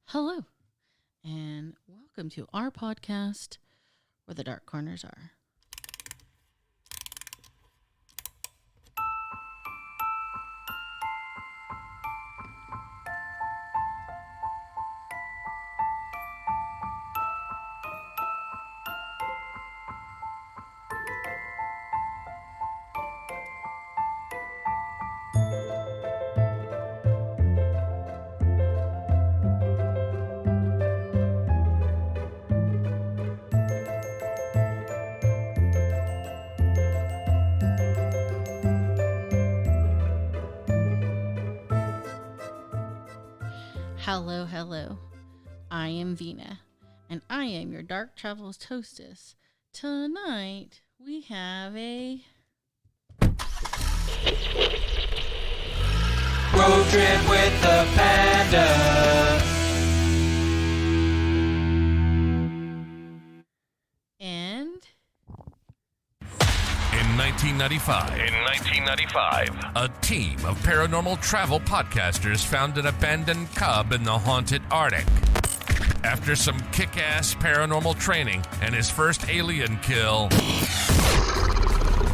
Hello, and welcome to our podcast, Where the Dark Corners Are. Hello. I am Vina, and I am your Dark Travels hostess. Tonight, we have a road trip with the panda. And In 1995, a team of paranormal travel podcasters found an abandoned cub in the haunted Arctic. After some kick-ass paranormal training and his first alien kill,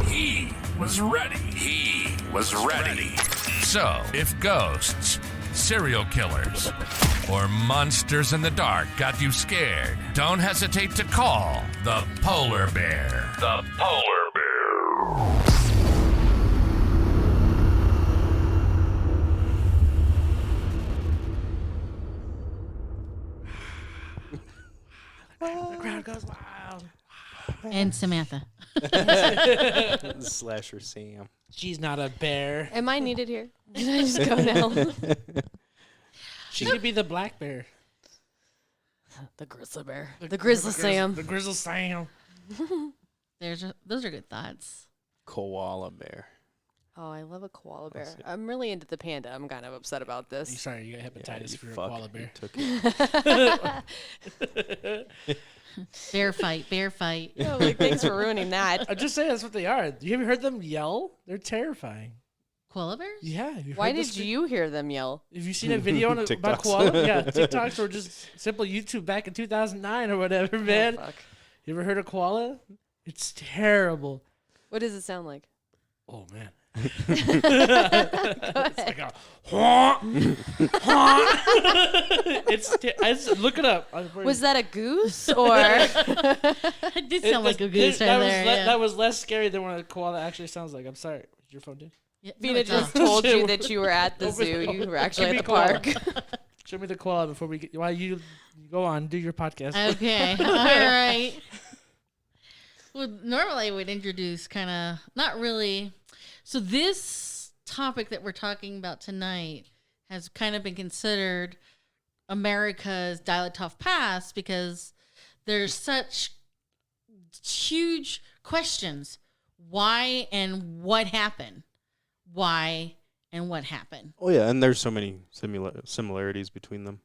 he was ready. So, if ghosts, serial killers, or monsters in the dark got you scared, don't hesitate to call the Polar Bear. The Polar Bear. The crowd goes wild. and Samantha. Slasher Sam. She's not a bear. Am I needed here? Can I just go now? She could be the black bear. The grizzly bear. The grizzly Sam. The grizzly Sam. Those are good thoughts. Koala bear. Oh, I love a koala bear. I'm really into the panda. I'm kind of upset about You this. sorry, you got hepatitis if you're a fuck. koala bear. You took it. Bear fight. Yeah, like, thanks for ruining that. I'm just saying that's what they are. You ever heard them yell? They're terrifying. Koala bears? Yeah. Have you Why heard this did you hear them yell? Have you seen a video about TikToks. koala? Yeah, TikToks or just simple YouTube back in 2009 or whatever, man. Oh, fuck. You ever heard of koala? It's terrible. What does it sound like? Oh, man. Go It's ahead. like a honk, honk. Look it up. Was that a goose or? It did sound like a goose right there. Yeah. That was less scary than what a koala actually sounds like. I'm sorry. Your phone did? Yeah, no, Vina it's just not. told you that you were at the Open- zoo. You were Give actually me at the koala. park. Show me the koala before we get. While you go on, do your podcast. Okay, all right. Well, normally I would introduce kind of, not really. So this topic that we're talking about tonight has kind of been considered America's Dial-It Tough past because there's such huge questions. Why and what happened? Why and what happened? Oh yeah, and there's so many similarities between them.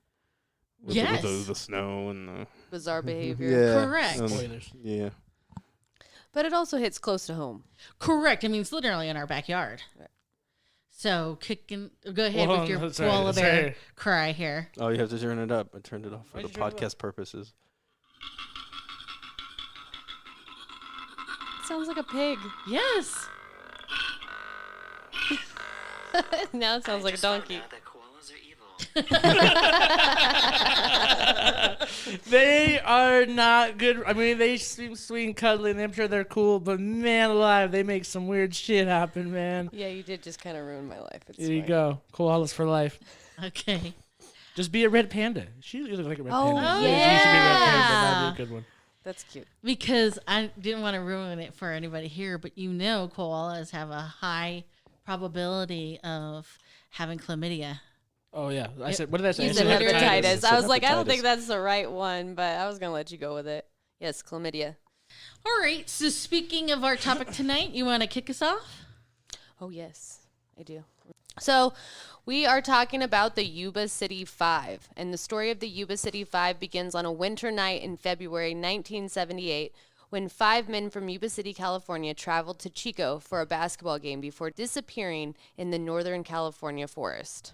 With Yes. the snow and the Bizarre behavior. yeah, Correct. Spoilers. Yeah. But it also hits close to home. Correct. I mean, it's literally in our backyard. Right. So go ahead Well, with your sorry, koala bear sorry. cry here. Oh, you have to turn it up. I turned it off for Why'd the you turn it up? podcast purposes. Sounds like a pig. Yes. Now it sounds like a donkey. They are not good. I mean, they seem sweet and cuddly, and I'm sure they're cool. But man alive, they make some weird shit happen, man. Yeah, you did just kind of ruin my life. It's There you fine. go. Koalas for life. Okay. Just be a red panda. She looks like a red Oh, panda. yeah. She should be a red panda. That'd be a good one. That's cute. Because I didn't want to ruin it for anybody here, but koalas have a high probability of having chlamydia. Oh, yeah. I said, what did I say? You I said said hepatitis. hepatitis. I was like, I don't Hepatitis. think that's the right one, but I was going to let you go with it. Yes, chlamydia. All right. So speaking of our topic tonight, you want to kick us off? Oh, yes, I do. So we are talking about the Yuba City Five. And the story of the Yuba City Five begins on a winter night in February 1978 when 5 men from Yuba City, California traveled to Chico for a basketball game before disappearing in the Northern California forest.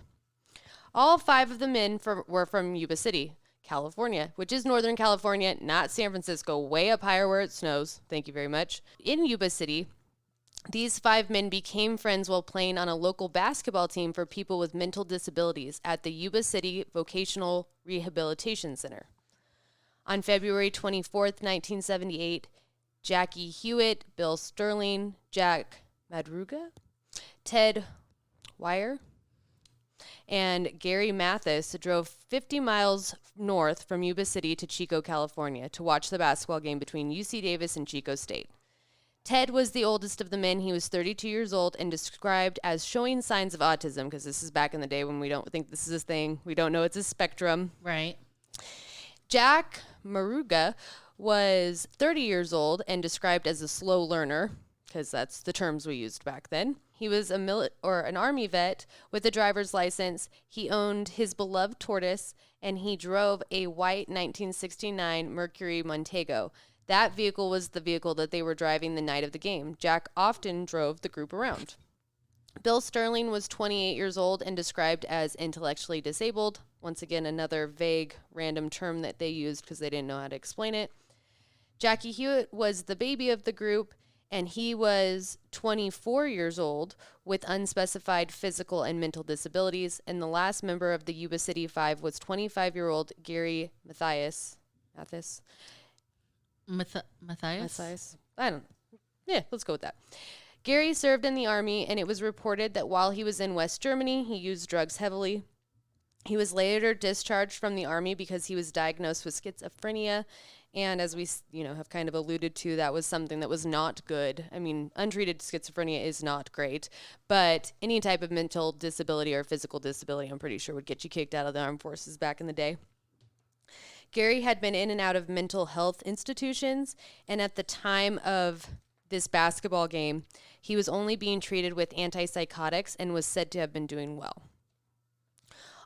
All 5 of the men were from Yuba City, California, which is Northern California, not San Francisco, way up higher where it snows. Thank you very much. In Yuba City, these 5 men became friends while playing on a local basketball team for people with mental disabilities at the Yuba City Vocational Rehabilitation Center. On February 24th, 1978, Jackie Hewitt, Bill Sterling, Jack Madruga, Ted Wire, and Gary Mathis drove 50 miles north from Yuba City to Chico, California, to watch the basketball game between UC Davis and Chico State. Ted was the oldest of the men. He was 32 years old and described as showing signs of autism, because this is back in the day when we don't think this is a thing. We don't know it's a spectrum. Right. Jack Maruga was 30 years old and described as a slow learner, because that's the terms we used back then. He was an Army vet with a driver's license. He owned his beloved tortoise, and he drove a white 1969 Mercury Montego. That vehicle was the vehicle that they were driving the night of the game. Jack often drove the group around. Bill Sterling was 28 years old and described as intellectually disabled. Once again, another vague, random term that they used because they didn't know how to explain it. Jackie Hewitt was the baby of the group, and he was 24 years old with unspecified physical and mental disabilities. And the last member of the Yuba City 5 was 25-year-old Gary Matthias. Matthias? Let's go with that. Gary served in the Army, and it was reported that while he was in West Germany, he used drugs heavily. He was later discharged from the Army because he was diagnosed with schizophrenia. And as we, have kind of alluded to, that was something that was not good. I mean, untreated schizophrenia is not great, but any type of mental disability or physical disability, I'm pretty sure, would get you kicked out of the armed forces back in the day. Gary had been in and out of mental health institutions, and at the time of this basketball game, he was only being treated with antipsychotics and was said to have been doing well.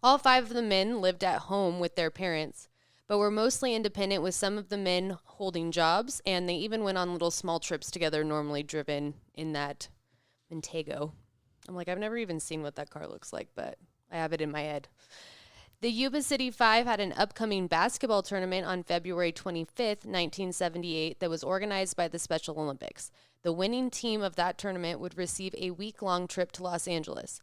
All 5 of the men lived at home with their parents, but were mostly independent, with some of the men holding jobs, and they even went on little small trips together, normally driven in that Montego. I'm like, I've never even seen what that car looks like, but I have it in my head. The Yuba City 5 had an upcoming basketball tournament on February 25th, 1978, that was organized by the Special Olympics. The winning team of that tournament would receive a week-long trip to Los Angeles.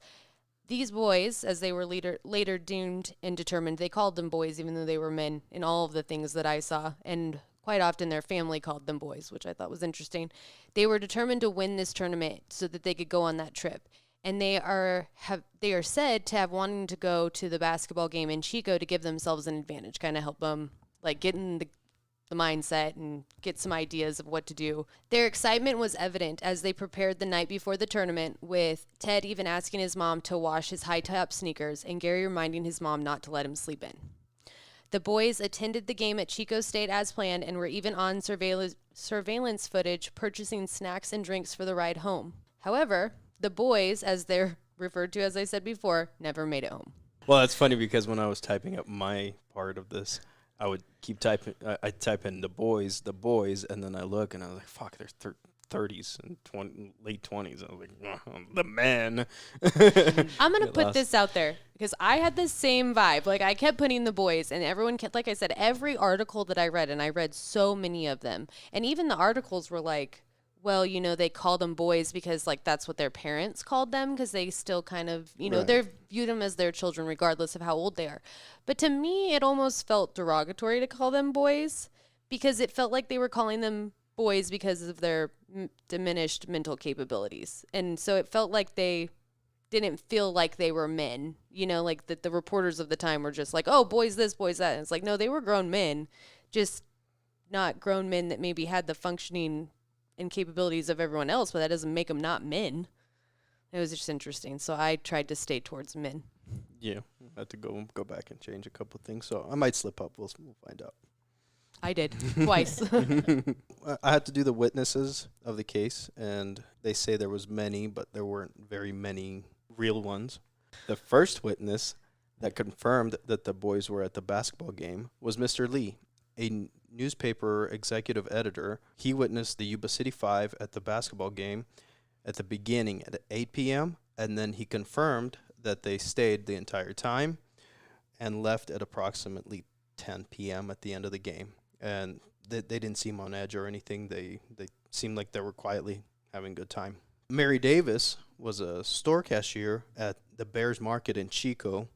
These boys, as they were later doomed and determined, they called them boys even though they were men in all of the things that I saw, and quite often their family called them boys, which I thought was interesting. They were determined to win this tournament so that they could go on that trip. And they are said to have wanting to go to the basketball game in Chico to give themselves an advantage, kind of help them like get in the mindset and get some ideas of what to do. Their excitement was evident as they prepared the night before the tournament, with Ted even asking his mom to wash his high-top sneakers and Gary reminding his mom not to let him sleep in. The boys attended the game at Chico State as planned and were even on surveillance footage purchasing snacks and drinks for the ride home. However, the boys, as they're referred to, as I said before, never made it home. Well, that's funny because when I was typing up my part of this, I would keep typing. I type in the boys, and then I look and I was like, "Fuck, they're 30s and late 20s." I was like, "The men." I'm gonna put this out there because I had the same vibe. Like I kept putting the boys, and everyone kept, like I said, every article that I read, and I read so many of them, and even the articles were like, well, they called them boys because, like, that's what their parents called them because they still kind of, Right. they view them as their children regardless of how old they are. But to me, it almost felt derogatory to call them boys because it felt like they were calling them boys because of their diminished mental capabilities. And so it felt like they didn't feel like they were men, like the reporters of the time were just like, oh, boys this, boys that. And it's like, no, they were grown men, just not grown men that maybe had the functioning and capabilities of everyone else, but that doesn't make them not men. It was just interesting. So I tried to stay towards men. Yeah, I had to go back and change a couple of things. So I might slip up. We'll find out. I did twice. I had to do the witnesses of the case, and they say there was many, but there weren't very many real ones. The first witness that confirmed that the boys were at the basketball game was Mr. Lee, a newspaper executive editor. He witnessed the Yuba City 5 at the basketball game at the beginning at 8 p.m., and then he confirmed that they stayed the entire time. and left at approximately 10 p.m. at the end of the game. And they didn't seem on edge or anything. They seemed like they were quietly having a good time. Mary Davis was a store cashier at the Bears Market in Chico,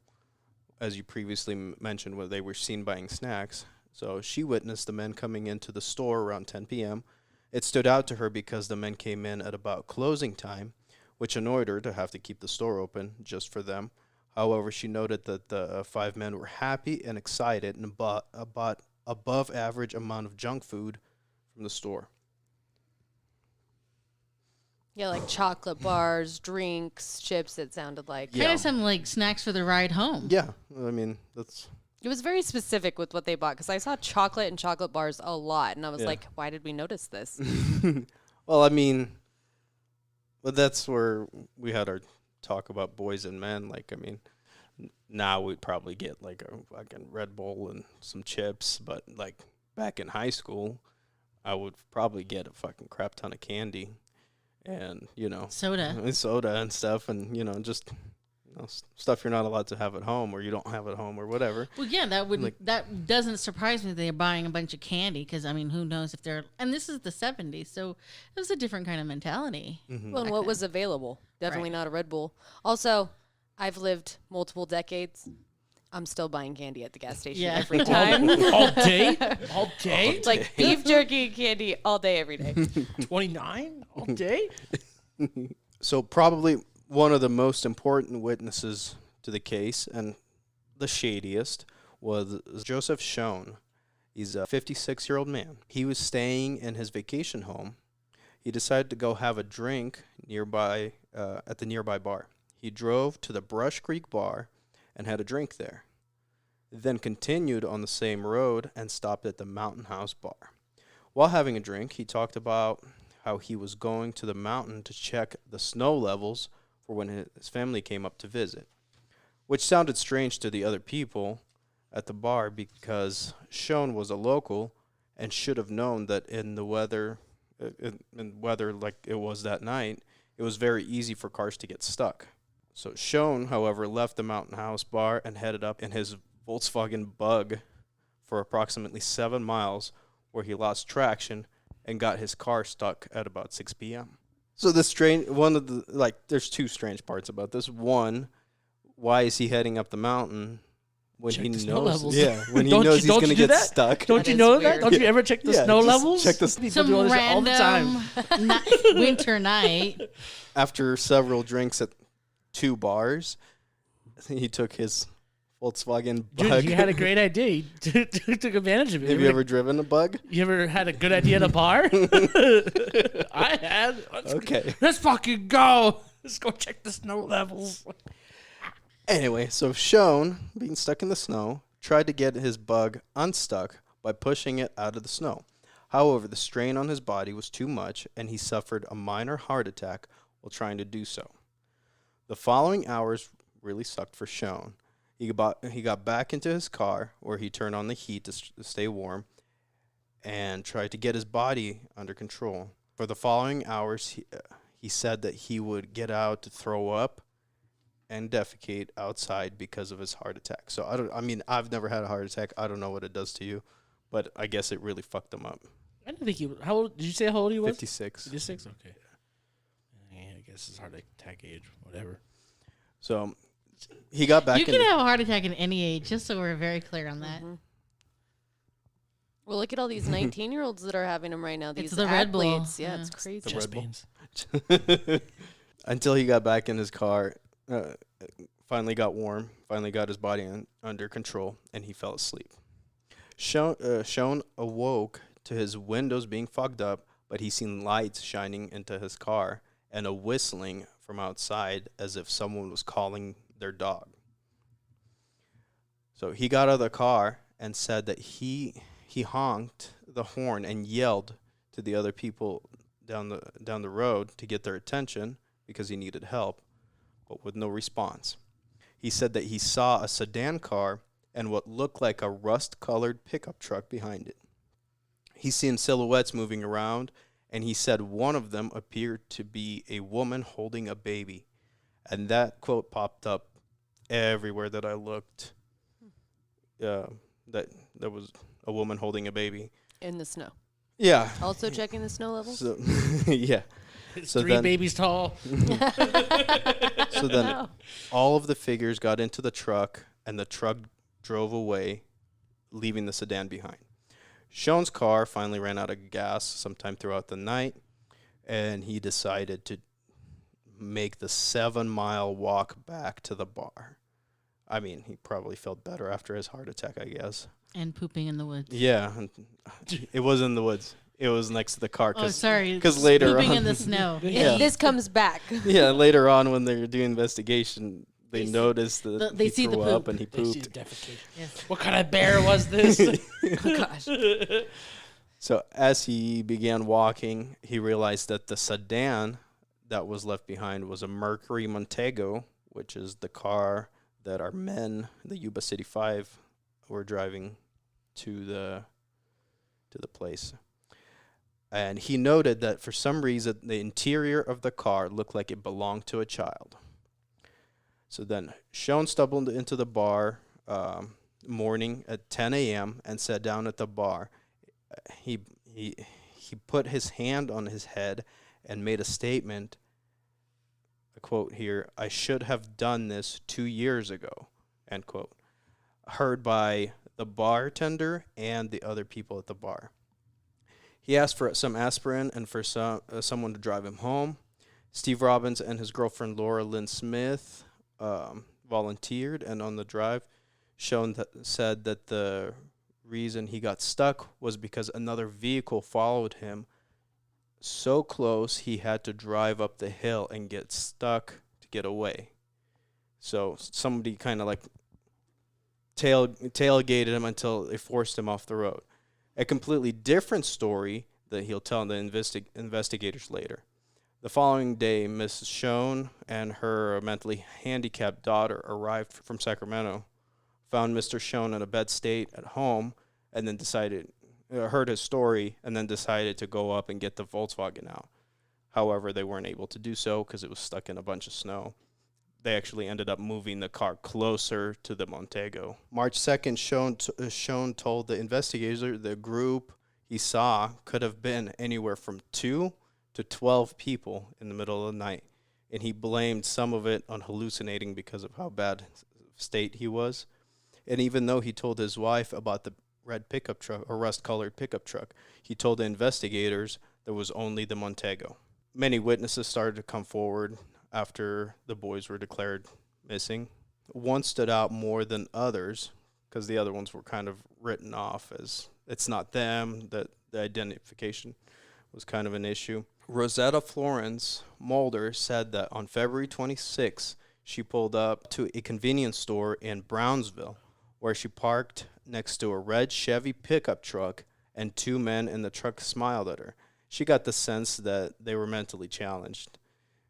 as you previously mentioned, where they were seen buying snacks. So she witnessed the men coming into the store around 10 p.m. It stood out to her because the men came in at about closing time, which annoyed her to have to keep the store open just for them. However, she noted that the 5 men were happy and excited and bought above average amount of junk food from the store. Yeah, like chocolate bars, drinks, chips, it sounded like. Yeah. Kind of some like snacks for the ride home. Yeah, I mean, that's... It was very specific with what they bought because I saw chocolate and chocolate bars a lot, and I was like, why did we notice this? Well, I mean, but that's where we had our talk about boys and men. Like, I mean, now we'd probably get like a fucking Red Bull and some chips, but like back in high school, I would probably get a fucking crap ton of candy and, Soda and stuff, and, just stuff you're not allowed to have at home or you don't have at home or whatever. Well, yeah, that doesn't surprise me that they're buying a bunch of candy because, I mean, who knows if they're... And this is the 70s, so it was a different kind of mentality. Mm-hmm. Well, and what was available? Definitely not a Red Bull. Also, I've lived multiple decades. I'm still buying candy at the gas station every time. All day? All day? Like beef jerky and candy all day, every day. 29? All day? So probably one of the most important witnesses to the case and the shadiest was Joseph Schoen. He's a 56-year-old man. He was staying in his vacation home. He decided to go have a drink nearby at the nearby bar. He drove to the Brush Creek bar and had a drink there. Then continued on the same road and stopped at the Mountain House bar. While having a drink, he talked about how he was going to the mountain to check the snow levels for when his family came up to visit, which sounded strange to the other people at the bar because Schoen was a local and should have known that in the weather, like it was that night, it was very easy for cars to get stuck. So Schoen, however, left the Mountain House bar and headed up in his Volkswagen Bug for approximately 7 miles, where he lost traction and got his car stuck at about 6 p.m. So there's two strange parts about this. One, why is he heading up the mountain when Check he the snow knows? levels. Yeah, when he Don't knows you- he's don't going to you do get that? stuck. Don't you is know weird. that? Don't you ever check the snow just levels? check the People Some do this all the time. random winter night. After several drinks at 2 bars, he took his Volkswagen Bug. Dude, you had a great idea. You took advantage of it. Have you ever driven a Bug? You ever had a good idea at a bar? I had. Okay. Let's fucking go. Let's go check the snow levels. Anyway, so Schoen, being stuck in the snow, tried to get his Bug unstuck by pushing it out of the snow. However, the strain on his body was too much, and he suffered a minor heart attack while trying to do so. The following hours really sucked for Schoen. He got back into his car, where he turned on the heat to stay warm, and tried to get his body under control. For the following hours, he said that he would get out to throw up and defecate outside because of his heart attack. So I've never had a heart attack. I don't know what it does to you, but I guess it really fucked him up. I didn't think he was. How old? Did you say how old he was? 56. 56? Okay. Yeah, I guess it's heart attack age, whatever. So he got back You can have a heart attack at any age, just so we're very clear on that. Mm-hmm. Well, look at all these 19-year-olds that are having them right now. These It's the Red Bull. athletes. Yeah, Yeah. it's crazy. The Chest Red Bull. pains. Until he got back in his car, finally got warm, finally got his body under control, and he fell asleep. Schoen awoke to his windows being fogged up, but he seen lights shining into his car and a whistling from outside as if someone was calling their dog. So he got out of the car and said that he honked the horn and yelled to the other people down the road to get their attention because he needed help, but with no response. He said that he saw a sedan car and what looked like a rust-colored pickup truck behind it. He seen silhouettes moving around, and he said one of them appeared to be a woman holding a baby. And that quote popped up everywhere that I looked. that there was a woman holding a baby. In the snow. Yeah. Also checking the snow levels. So, yeah. It's So 3 then- babies tall. So then No. all of the figures got into the truck, and the truck drove away, leaving the sedan behind. Schoen's car finally ran out of gas sometime throughout the night, and he decided to make the 7-mile walk back to the bar. I mean, he probably felt better after his heart attack, I guess. And pooping in the woods. Yeah. It was in the woods. It was next to the car. Oh, sorry. Because later Pooping on, in the snow. Yeah. This comes back. yeah, later on when they were doing investigation, they They noticed that they he see the threw poop. up and he They see pooped. the defecation. Yes. What kind of bear was this? Oh, gosh. So as he began walking, he realized that the sedan that was left behind was a Mercury Montego, which is the car that our men, the Yuba City 5, were driving to the place. And he noted that for some reason the interior of the car looked like it belonged to a child. So then Schoen stumbled into the bar morning at 10 a.m. and sat down at the bar. He put his hand on his head and made a statement, a quote here, "I should have done this 2 years ago," end quote, heard by the bartender and the other people at the bar. He asked for some aspirin and for someone to drive him home. Steve Robbins and his girlfriend Laura Lynn Smith volunteered, and on the drive, Schoen said that the reason he got stuck was because another vehicle followed him so close he had to drive up the hill and get stuck to get away. So somebody kind of like tailgated him until they forced him off the road. A completely different story that he'll tell the investigators later. The following day, Mrs. Schoen and her mentally handicapped daughter arrived from Sacramento, found Mr. Schoen in a bad state at home, and then heard his story, and then decided to go up and get the Volkswagen out. However, they weren't able to do so because it was stuck in a bunch of snow. They actually ended up moving the car closer to the Montego. March 2nd, Schoen told the investigator the group he saw could have been anywhere from 2 to 12 people in the middle of the night, and he blamed some of it on hallucinating because of how bad state he was. And even though he told his wife about the red pickup truck or rust-colored pickup truck, he told the investigators there was only the Montego. Many witnesses started to come forward after the boys were declared missing. One stood out more than others because the other ones were kind of written off as it's not them, that the identification was kind of an issue. Rosetta Florence Mulder said that on February 26, she pulled up to a convenience store in Brownsville where she parked next to a red Chevy pickup truck, and 2 men in the truck smiled at her. She got the sense that they were mentally challenged.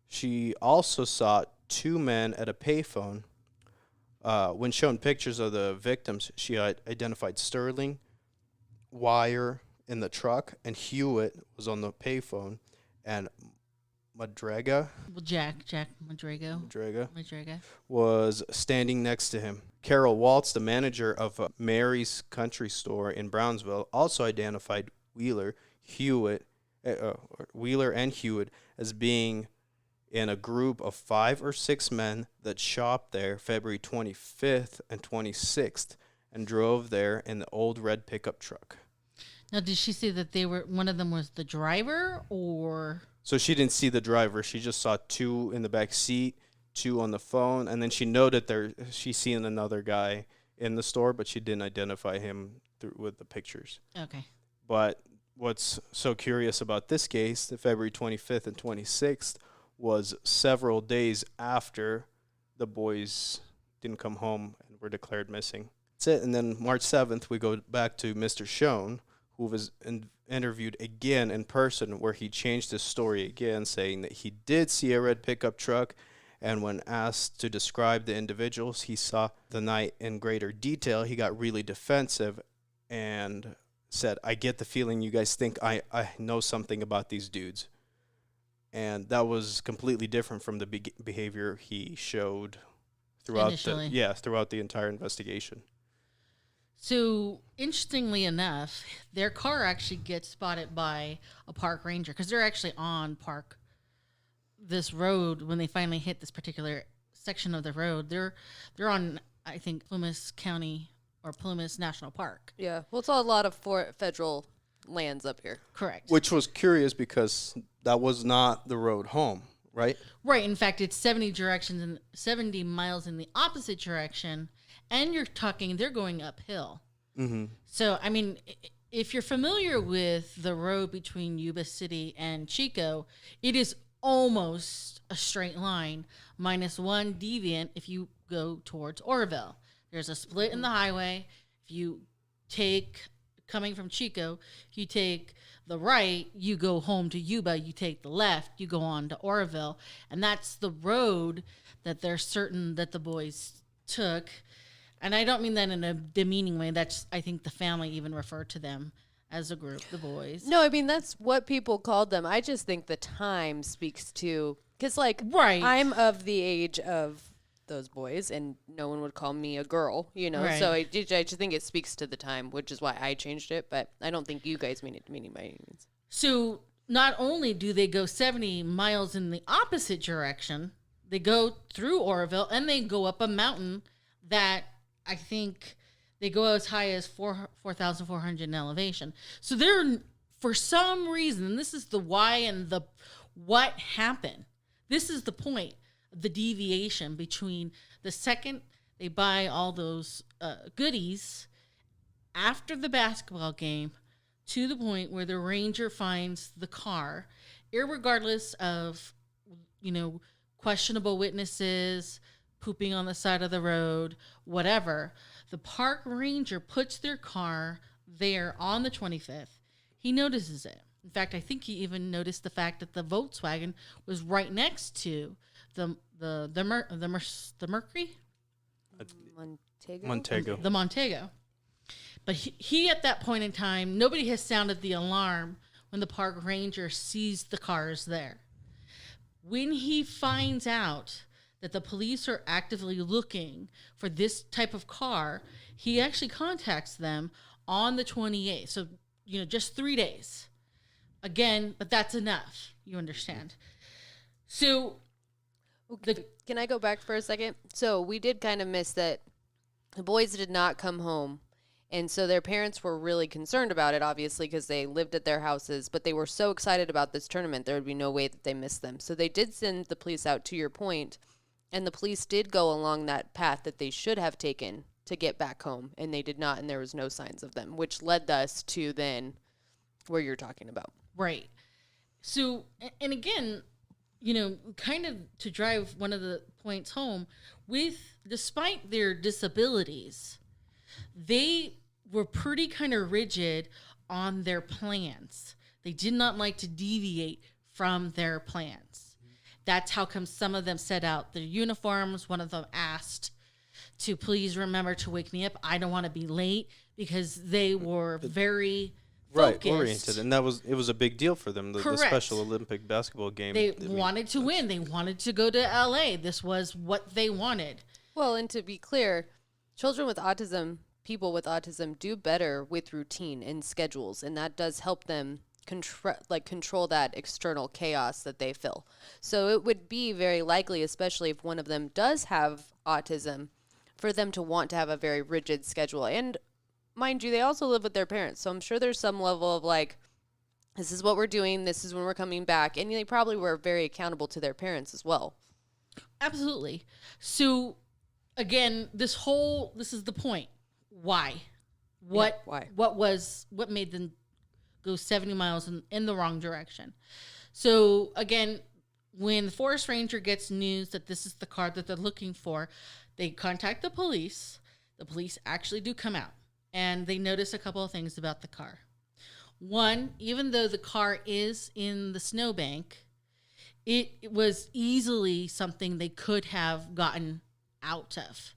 She also saw 2 men at a payphone. When shown pictures of the victims, she identified Sterling, Wire in the truck, and Hewitt was on the payphone, and Madrega Well, Jack Madrega was standing next to him. Carol Waltz, the manager of Mary's Country Store in Brownsville, also identified Wheeler and Hewitt as being in a group of 5 or 6 men that shopped there February 25th and 26th and drove there in the old red pickup truck. Now, did she say that one of them was the driver, or? So she didn't see the driver. She just saw 2 in the back seat, 2 on the phone, and then she noted she's seen another guy in the store, but she didn't identify him with the pictures. Okay. But what's so curious about this case, the February 25th and 26th, was several days after the boys didn't come home and were declared missing. That's it. And then March 7th, we go back to Mr. Schoen, who was interviewed again in person, where he changed his story again, saying that he did see a red pickup truck, and when asked to describe the individuals he saw the night in greater detail, he got really defensive and said, "I get the feeling you guys think I know something about these dudes." And that was completely different from the behavior he showed throughout Initially. throughout the entire investigation. So, interestingly enough, their car actually gets spotted by a park ranger because they're actually on this road when they finally hit this particular section of the road. They're on, I think, Plymouth County or Plymouth National Park. Yeah. Well, it's a lot of federal lands up here. Correct. Which was curious because that was not the road home, right? Right. In fact, it's 70 miles in the opposite direction, and they're going uphill. Mm-hmm. So, I mean, if you're familiar with the road between Yuba City and Chico, it is almost a straight line, minus one deviant if you go towards Oroville. There's a split in the highway. If you coming from Chico, if you take the right, you go home to Yuba. You take the left, you go on to Oroville. And that's the road that they're certain that the boys took. And I don't mean that in a demeaning way. I think the family even referred to them as a group, the boys. No, I mean, that's what people called them. I just think the time speaks to, because, like, Right. I'm of the age of those boys, and no one would call me a girl, you know? Right. So I just think it speaks to the time, which is why I changed it, but I don't think you guys mean it meaning by any means. So not only do they go 70 miles in the opposite direction, they go through Oroville, and they go up a mountain that I think they go as high as 4,400 in elevation. So they're, for some reason, this is the why and the what happened. This is the point, the deviation between the second they buy all those goodies after the basketball game to the point where the ranger finds the car, irregardless of, questionable witnesses, pooping on the side of the road, whatever. The park ranger puts their car there on the 25th. He notices it. In fact, I think he even noticed the fact that the Volkswagen was right next to the Mercury? Montego. The Montego. But he at that point in time, nobody has sounded the alarm when the park ranger sees the cars there. When he finds out that the police are actively looking for this type of car, he actually contacts them on the 28th. So, just 3 days. Again, but that's enough. You understand. So, Can I go back for a second? So we did kind of miss that the boys did not come home. And so their parents were really concerned about it, obviously, because they lived at their houses. But they were so excited about this tournament, there would be no way that they missed them. So they did send the police out, to your point. And the police did go along that path that they should have taken to get back home. And they did not, and there was no signs of them, which led us to then where you're talking about. Right. So, and again, kind of to drive one of the points home, despite their disabilities, they were pretty kind of rigid on their plans. They did not like to deviate from their plans. That's how come some of them set out their uniforms. One of them asked to please remember to wake me up. I don't want to be late, because they were very focused. Right, oriented. And it was a big deal for them, the Special Olympic basketball game. They wanted to win. They wanted to go to LA. This was what they wanted. Well, and to be clear, children with autism, people with autism do better with routine and schedules, and that does help them control that external chaos that they feel. So it would be very likely, especially if one of them does have autism, for them to want to have a very rigid schedule. And mind you, they also live with their parents, so I'm sure there's some level of this is what we're doing, this is when we're coming back, and they probably were very accountable to their parents as well. Absolutely. So again, this is the point. Why? Why? What made them go 70 miles in the wrong direction? So again, when the forest ranger gets news that this is the car that they're looking for, they contact the police. The police actually do come out, and they notice a couple of things about the car. One, even though the car is in the snowbank, it was easily something they could have gotten out of.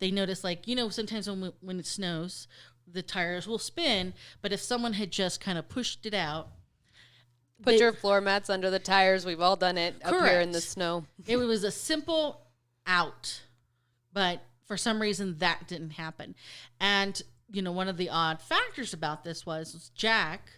They noticed, sometimes when it snows, the tires will spin, but if someone had just kind of pushed it out. Put your floor mats under the tires. We've all done it Correct. Up here in the snow. It was a simple out, but for some reason that didn't happen. And, one of the odd factors about this was Jack,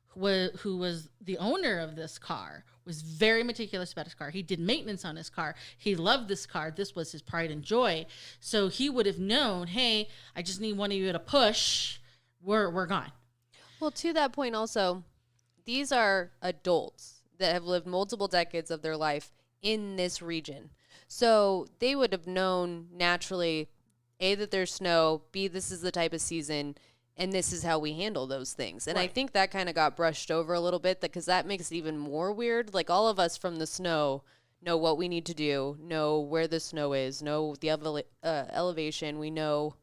who was the owner of this car, was very meticulous about his car. He did maintenance on his car. He loved this car. This was his pride and joy. So he would have known, hey, I just need one of you to push. We're gone. Well, to that point also, these are adults that have lived multiple decades of their life in this region. So they would have known naturally, A, that there's snow, B, this is the type of season, and this is how we handle those things. And I think that kind of got brushed over a little bit because that makes it even more weird. Like all of us from the snow know what we need to do, know where the snow is, know the elevation. We know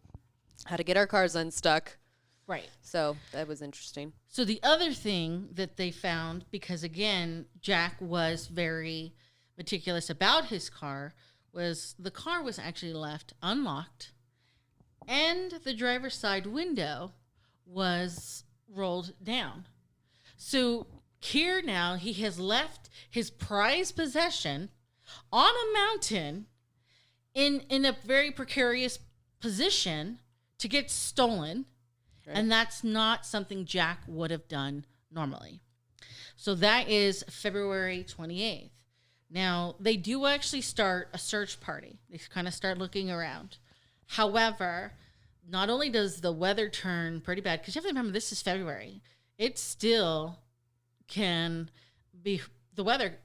how to get our cars unstuck. Right. So that was interesting. So the other thing that they found, because again, Jack was very meticulous about his car, was the car was actually left unlocked and the driver's side window was rolled down. So here now he has left his prized possession on a mountain in a very precarious position to get stolen. Right. And that's not something Jack would have done normally. So that is February 28th. Now, they do actually start a search party. They kind of start looking around. However, not only does the weather turn pretty bad, because you have to remember this is February, it still can be, the weather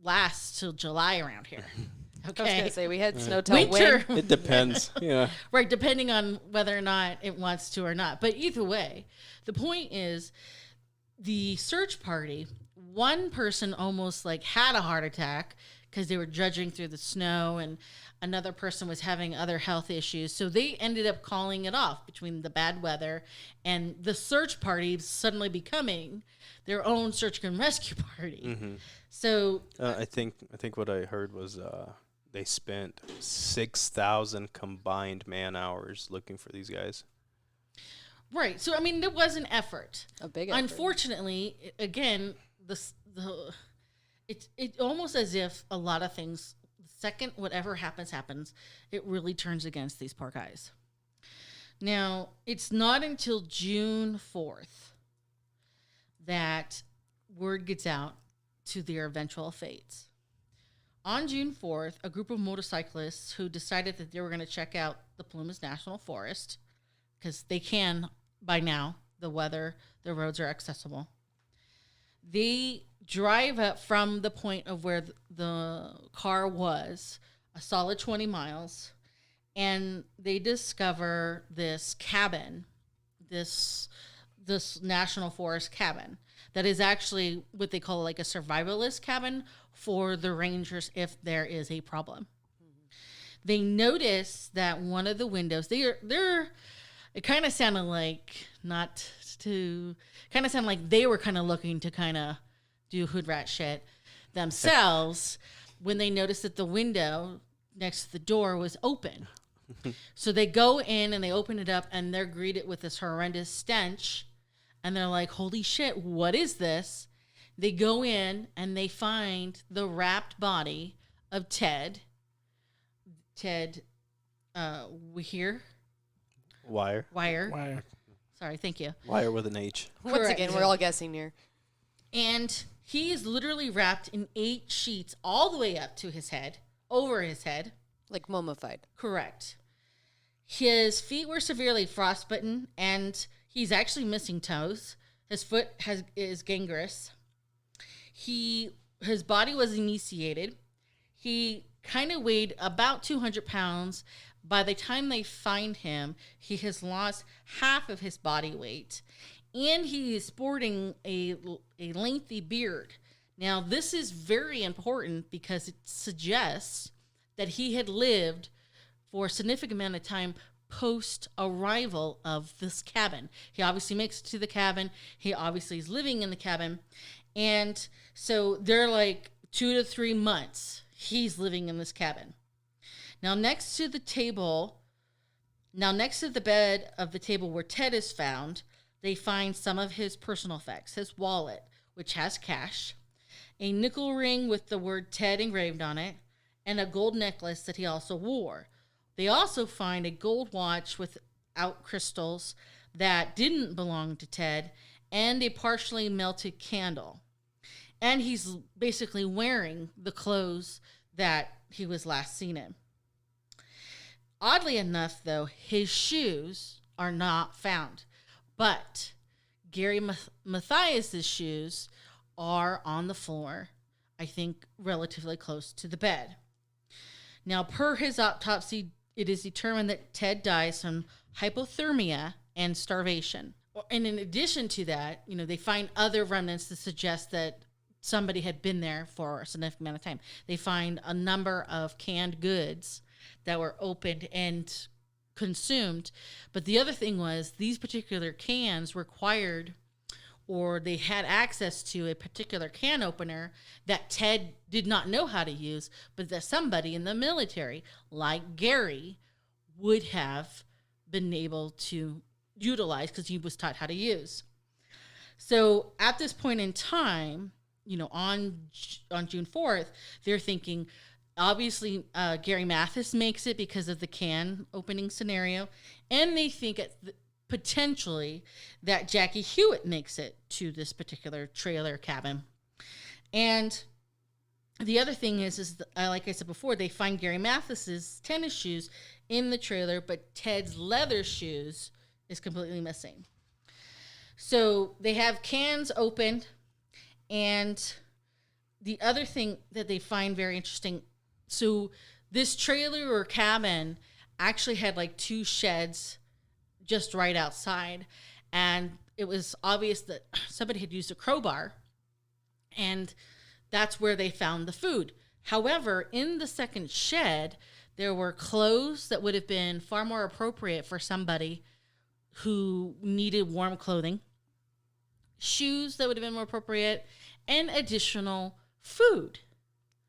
lasts till July around here. Okay. I was going to say, we had snow till winter. when? It depends. Yeah. Right, depending on whether or not it wants to or not. But either way, the point is the search party, one person almost like had a heart attack because they were judging through the snow, and another person was having other health issues. So they ended up calling it off between the bad weather and the search party suddenly becoming their own search and rescue party. Mm-hmm. So I think what I heard was they spent 6,000 combined man hours looking for these guys. right. So I mean, there was an effort. A big effort. Unfortunately, again, it's almost as if a lot of things, the second whatever happens, it really turns against these poor guys. Now, it's not until June 4th that word gets out to their eventual fates. On June 4th, a group of motorcyclists who decided that they were going to check out the Plumas National Forest, because they can by now, the roads are accessible. They drive up from the point of where the car was, a solid 20 miles, and they discover this cabin, this National Forest cabin that is actually what they call like a survivalist cabin for the rangers if there is a problem. Mm-hmm. They notice that one of the windows, it kind of sounded like they were kind of looking to kind of do hood rat shit themselves when they noticed that the window next to the door was open. So they go in and they open it up and they're greeted with this horrendous stench. And they're like, holy shit, what is this? They go in and they find the wrapped body of Ted. Wire. Sorry, thank you. Wire with an H. Once Correct. again, we're all guessing here. And he is literally wrapped in 8 sheets all the way up to his head, over his head. Like mummified. Correct. His feet were severely frostbitten, and he's actually missing toes. His foot is gangrenous. His body was emaciated. He kind of weighed about 200 pounds. By the time they find him, he has lost half of his body weight, and he is sporting a lengthy beard. Now, this is very important because it suggests that he had lived for a significant amount of time post-arrival of this cabin. He obviously makes it to the cabin. He obviously is living in the cabin. And so they're like 2 to 3 months he's living in this cabin. Now, next to the bed of the table where Ted is found, they find some of his personal effects. His wallet, which has cash, a nickel ring with the word Ted engraved on it, and a gold necklace that he also wore. They also find a gold watch without crystals, that didn't belong to Ted, and a partially melted candle. And he's basically wearing the clothes that he was last seen in. Oddly enough, though, his shoes are not found. But Gary Mathias's shoes are on the floor, I think relatively close to the bed. Now, per his autopsy, it is determined that Ted dies from hypothermia and starvation. And in addition to that, they find other remnants that suggest that somebody had been there for a significant amount of time. They find a number of canned goods that were opened and consumed. But the other thing was these particular cans required, or they had access to, a particular can opener that Ted did not know how to use, but that somebody in the military, like Gary, would have been able to utilize because he was taught how to use. So at this point in time, on June 4th, they're thinking, obviously, Gary Mathis makes it because of the can opening scenario, and they think potentially that Jackie Hewitt makes it to this particular trailer cabin. And the other thing is like I said before, they find Gary Mathis's tennis shoes in the trailer, but Ted's leather shoes is completely missing. So they have cans opened, and the other thing that they find very interesting, so this trailer or cabin actually had like two sheds just right outside, and it was obvious that somebody had used a crowbar, and that's where they found the food. However, in the second shed, there were clothes that would have been far more appropriate for somebody who needed warm clothing, shoes that would have been more appropriate, and additional food.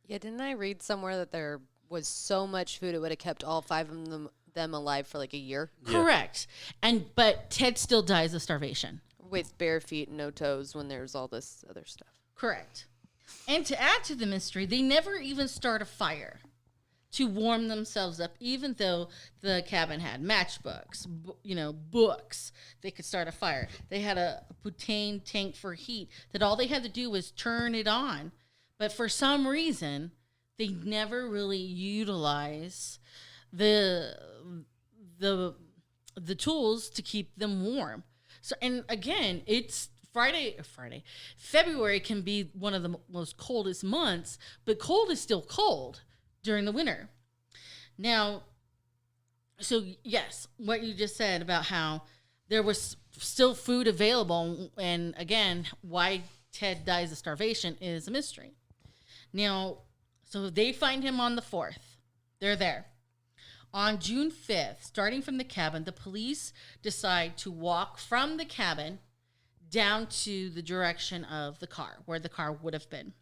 Yeah, didn't I read somewhere that there was so much food it would have kept all five of them alive for like a year? Yeah. Correct. But Ted still dies of starvation. With bare feet and no toes when there's all this other stuff. Correct. And to add to the mystery, they never even start a fire to warm themselves up, even though the cabin had matchbooks, books. They could start a fire. They had a butane tank for heat that all they had to do was turn it on. But for some reason, they never really utilize the tools to keep them warm. So, and again, it's February can be one of the most coldest months, but cold is still cold during the winter. Now, so yes, what you just said about how there was still food available, and again, why Ted dies of starvation is a mystery. Now, so they find him on the 4th. They're there. On June 5th, starting from the cabin, the police decide to walk from the cabin down to the direction of the car, where the car would have been.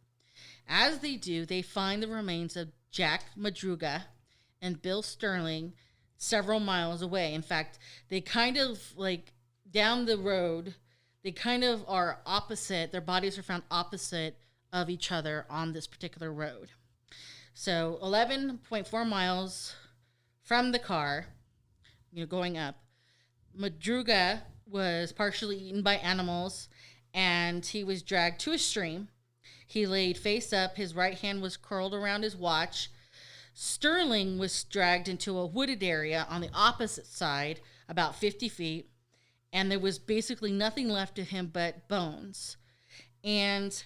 As they do, they find the remains of Jack Madruga and Bill Sterling several miles away. In fact, they kind of like down the road, they kind of are opposite. Their bodies are found opposite of each other on this particular road. So 11.4 miles from the car, going up. Madruga was partially eaten by animals, and he was dragged to a stream. He laid face up. His right hand was curled around his watch. Sterling was dragged into a wooded area on the opposite side, about 50 feet, and there was basically nothing left of him but bones. And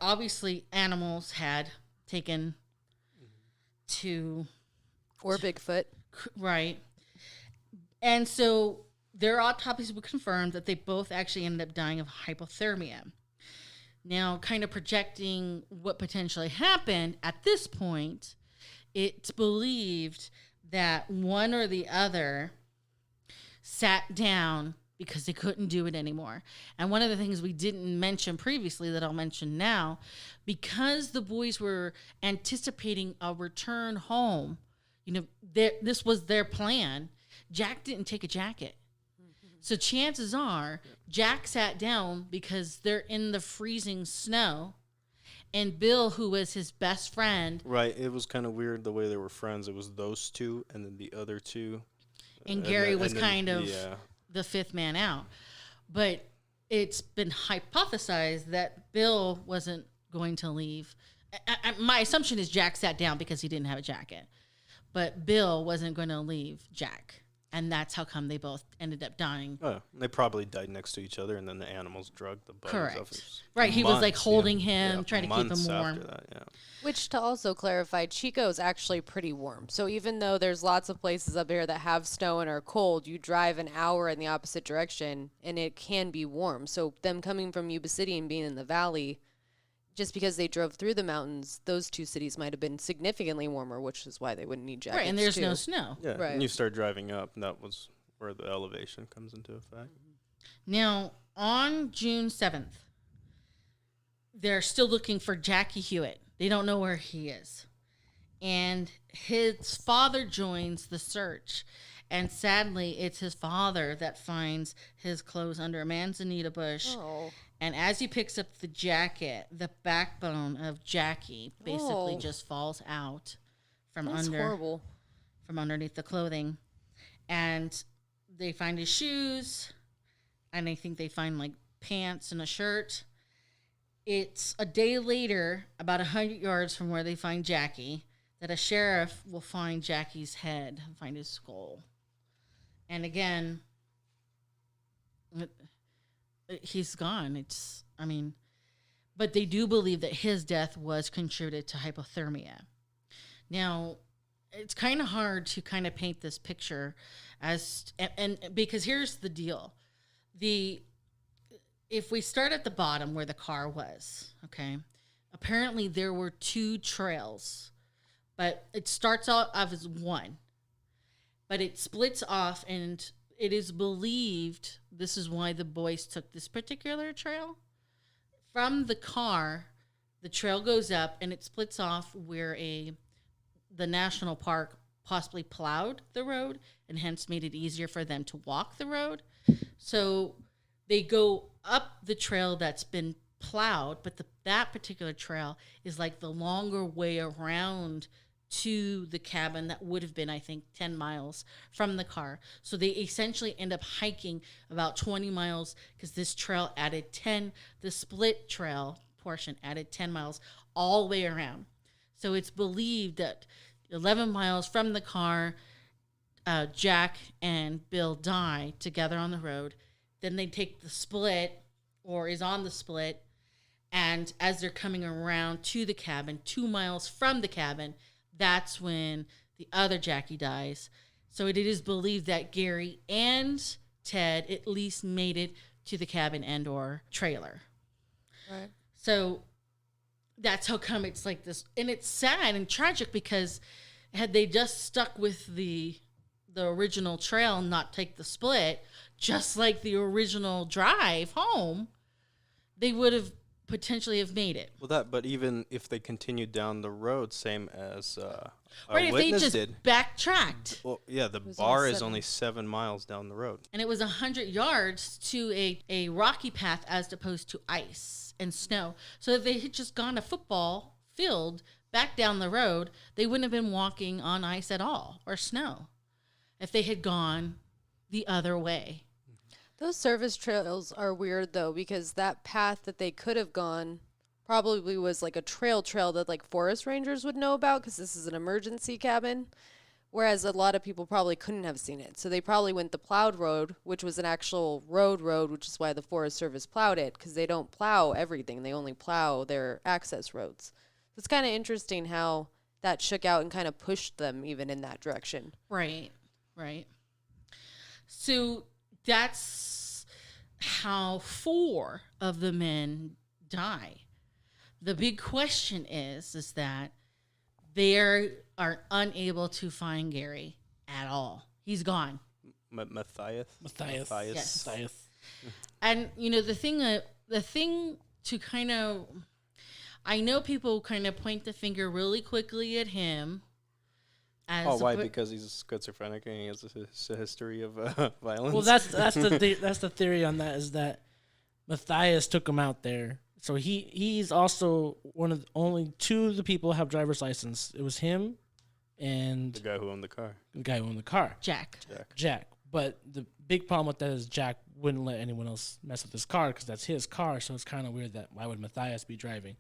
obviously animals had taken to... Or Bigfoot. Right. And so their autopsies would confirm that they both actually ended up dying of hypothermia. Now, kind of projecting what potentially happened at this point, it's believed that one or the other sat down because they couldn't do it anymore. And one of the things we didn't mention previously that I'll mention now, because the boys were anticipating a return home, this was their plan. Jack didn't take a jacket. So chances are Jack sat down because they're in the freezing snow, and Bill, who was his best friend. Right. It was kind of weird the way they were friends. It was those two, and then the other two. and Gary was then, kind of yeah. the fifth man out. But it's been hypothesized that Bill wasn't going to leave. My assumption is Jack sat down because he didn't have a jacket, but Bill wasn't going to leave Jack. And that's how come they both ended up dying. Oh, they probably died next to each other, and then the animals drugged the bodies Correct. off his Right, he was like months, holding him, trying to keep him months warm. after that, yeah. Which, to also clarify, Chico is actually pretty warm. So even though there's lots of places up here that have snow and are cold, you drive an hour in the opposite direction, and it can be warm. So them coming from Yuba City and being in the valley, just because they drove through the mountains, those two cities might have been significantly warmer, which is why they wouldn't need jackets. Right, and there's too. no snow. Yeah, Right. and you start driving up, and that was where the elevation comes into effect. Now, on June 7th, they're still looking for Jackie Hewitt. They don't know where he is. And his father joins the search. And sadly, it's his father that finds his clothes under a manzanita bush. Oh. And as he picks up the jacket, the backbone of Jackie basically Oh. just falls out from That's horrible. from underneath the clothing. And they find his shoes, and I think they find like pants and a shirt. It's a day later, about 100 yards from where they find Jackie, that a sheriff will find Jackie's head, find his skull. And again, he's gone. But they do believe that his death was contributed to hypothermia. Now, it's kind of hard to kind of paint this picture and because here's the deal. If we start at the bottom where the car was, okay, apparently there were two trails, but it starts out as one, but it splits off, and it is believed this is why the boys took this particular trail. From the car, the trail goes up and it splits off where the national park possibly plowed the road and hence made it easier for them to walk the road. So they go up the trail that's been plowed, but that particular trail is like the longer way around to the cabin that would have been, I think, 10 miles from the car. So they essentially end up hiking about 20 miles because this trail added 10, the split trail portion added 10 miles all the way around. So it's believed that 11 miles from the car, Jack and Bill die together on the road. Then they take the split, or is on the split, and as they're coming around to the cabin, 2 miles from the cabin, that's when the other Jackie dies. So it is believed that Gary and Ted at least made it to the cabin and or trailer. Right. So that's how come it's like this. And it's sad and tragic because had they just stuck with the original trail and not take the split, just like the original drive home, they would have potentially have made it. Well, but even if they continued down the road, same as Right, if they witness just did. backtracked. Well, yeah, the was bar only is 7. only 7 miles down the road. And it was 100 yards to a rocky path as opposed to ice and snow. So if they had just gone a football field back down the road, they wouldn't have been walking on ice at all or snow if they had gone the other way. Those service trails are weird, though, because that path that they could have gone probably was like a trail that like forest rangers would know about because this is an emergency cabin, whereas a lot of people probably couldn't have seen it. So they probably went the plowed road, which was an actual road, which is why the Forest Service plowed it, because they don't plow everything. They only plow their access roads. So it's kind of interesting how that shook out and kind of pushed them even in that direction. Right. So that's how 4 of the men die. The big question is that they are unable to find Gary at all. He's gone. Matthias. Yes. Matthias. And the thing to kind of, I know people kind of point the finger really quickly at him. Why? Because he's schizophrenic and he has a history of violence. Well, that's the theory on that, is that Matthias took him out there. So he's also one of the only 2 of the people who have driver's license. It was him and The guy who owned the car. Jack. Jack. But the big problem with that is Jack wouldn't let anyone else mess with his car because that's his car. So it's kind of weird that why would Matthias be driving?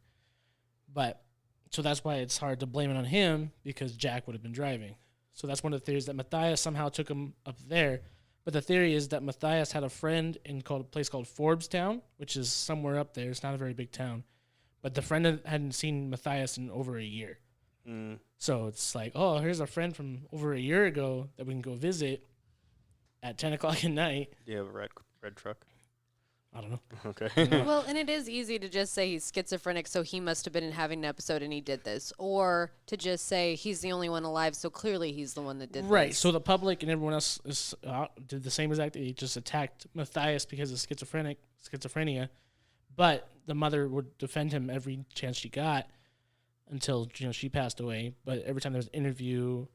But so that's why it's hard to blame it on him because Jack would have been driving. So that's one of the theories that Matthias somehow took him up there. But the theory is that Matthias had a friend in a place called Forbestown, which is somewhere up there. It's not a very big town. But the friend hadn't seen Matthias in over a year. So it's like, oh, here's a friend from over a year ago that we can go visit at 10 o'clock at night. Do you have a red truck? I don't know. Okay. Well, and it is easy to just say he's schizophrenic, so he must have been having an episode and he did this. Or to just say he's the only one alive, so clearly he's the one that did Right. this. So the public and everyone else did the same exact thing. He just attacked Matthias because of schizophrenia. But the mother would defend him every chance she got until she passed away. But every time there was an interview,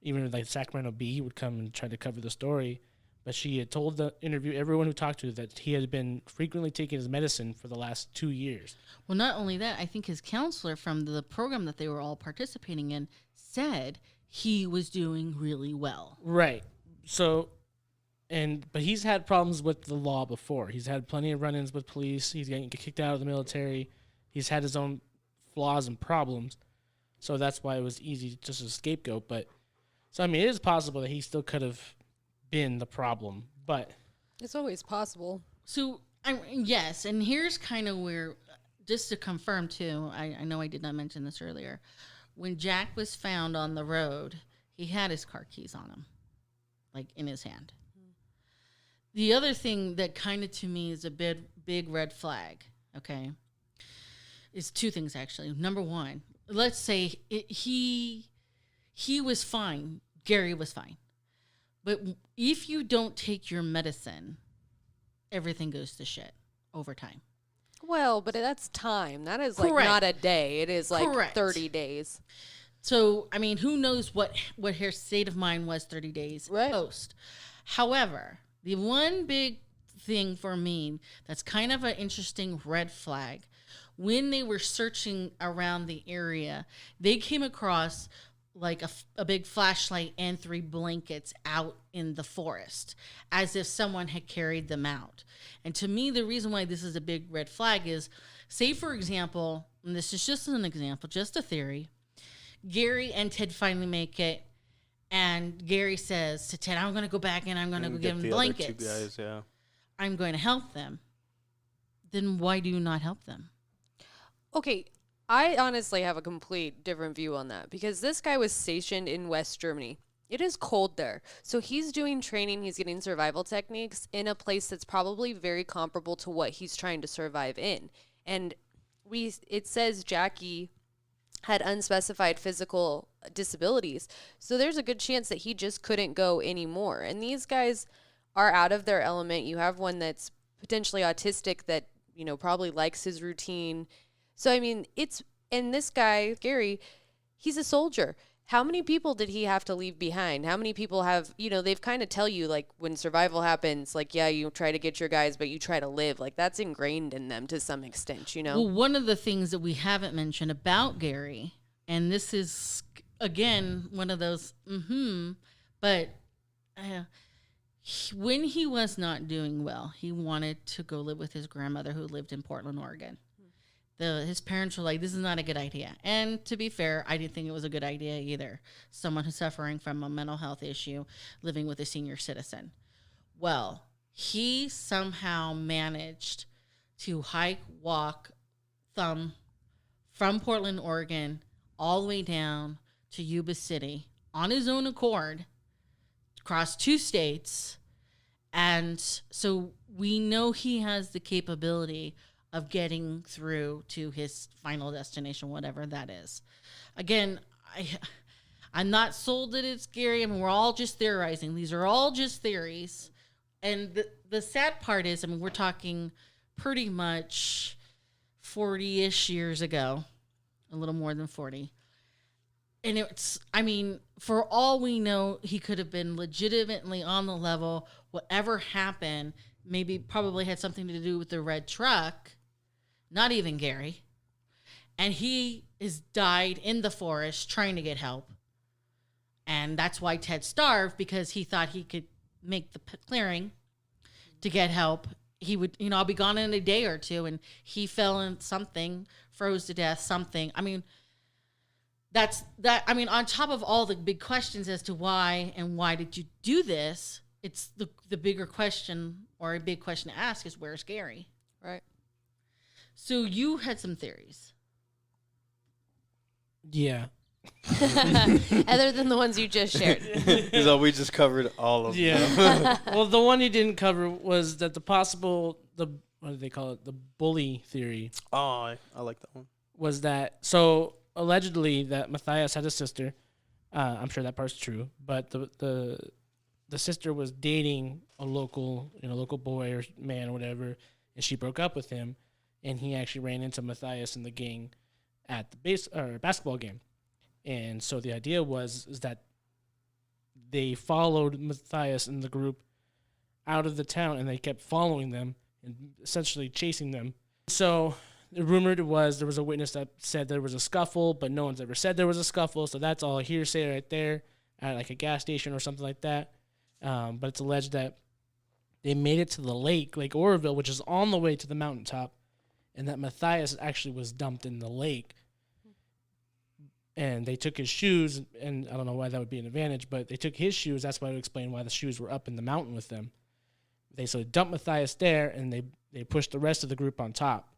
even like Sacramento Bee would come and try to cover the story. But she had told the interview, everyone who talked to her, that he had been frequently taking his medicine for the last 2 years. Well, not only that, I think his counselor from the program that they were all participating in said he was doing really well. Right. So, but he's had problems with the law before. He's had plenty of run-ins with police. He's getting kicked out of the military. He's had his own flaws and problems. So that's why it was easy just to scapegoat. But, so I mean, it is possible that he still could have been the problem, but It's always possible. So, yes, and here's kind of where, just to confirm too, I know I did not mention this earlier. When Jack was found on the road, he had his car keys on him, like in his hand. The other thing that kind of to me is a big red flag, okay, is two things actually. Number one, let's say he was fine. Gary was fine. But if you don't take your medicine, everything goes to shit over time. Well, but that's time. That is like Correct. not a day. It is like Correct. 30 days. So, I mean, who knows what her state of mind was 30 days post. However, the one big thing for me that's kind of an interesting red flag, when they were searching around the area, they came across like a big flashlight and 3 blankets out in the forest, as if someone had carried them out. And to me, the reason why this is a big red flag is, say, for example, and this is just an example, just a theory, Gary and Ted finally make it, and Gary says to Ted, I'm going to go back and I'm going to go give them blankets. Other 2 guys, yeah. I'm going to help them. Then why do you not help them? Okay, I honestly have a complete different view on that because this guy was stationed in West Germany. It is cold there. So he's doing training, he's getting survival techniques in a place that's probably very comparable to what he's trying to survive in. And it says Jackie had unspecified physical disabilities. So there's a good chance that he just couldn't go anymore. And these guys are out of their element. You have one that's potentially autistic that, probably likes his routine. So, I mean, and this guy, Gary, he's a soldier. How many people did he have to leave behind? How many people have, they've kind of tell you, like, when survival happens, like, yeah, you try to get your guys, but you try to live. Like, that's ingrained in them to some extent, Well, one of the things that we haven't mentioned about Gary, and this is, again, one of those, but when he was not doing well, he wanted to go live with his grandmother who lived in Portland, Oregon. His parents were like, this is not a good idea. And to be fair, I didn't think it was a good idea either. Someone who's suffering from a mental health issue, living with a senior citizen. Well, he somehow managed to walk from Portland, Oregon, all the way down to Yuba City on his own accord, across 2 states. And so we know he has the capability of getting through to his final destination, whatever that is. Again, I'm not sold that it's scary. I mean, we're all just theorizing. These are all just theories. And the sad part is, I mean, we're talking pretty much 40-ish years ago, a little more than 40. And it's, I mean, for all we know, he could have been legitimately on the level. Whatever happened, probably had something to do with the red truck. Not even Gary. And he is died in the forest trying to get help. And that's why Ted starved, because he thought he could make the clearing to get help. He would, I'll be gone in a day or two, and he fell in something, froze to death, something. I mean, on top of all the big questions as to why and why did you do this, it's the bigger question, or a big question to ask, is where's Gary? Right. So you had some theories. Yeah. Other than the ones you just shared. So we just covered all of them. Yeah. Well, the one you didn't cover was that what do they call it? The bully theory. Oh, I like that one. Was that, so allegedly that Matthias had a sister. I'm sure that part's true, but the sister was dating a local boy or man or whatever, and she broke up with him, and he actually ran into Matthias and the gang at the basketball game. And so the idea is that they followed Matthias and the group out of the town, and they kept following them and essentially chasing them. So the rumor was there was a witness that said there was a scuffle, but no one's ever said there was a scuffle. So that's all hearsay right there at like a gas station or something like that. But it's alleged that they made it to the Lake Oroville, which is on the way to the mountaintop, and that Matthias actually was dumped in the lake. And they took his shoes, and I don't know why that would be an advantage, but they took his shoes. That's why I would explain why the shoes were up in the mountain with them. They dumped Matthias there, and they pushed the rest of the group on top.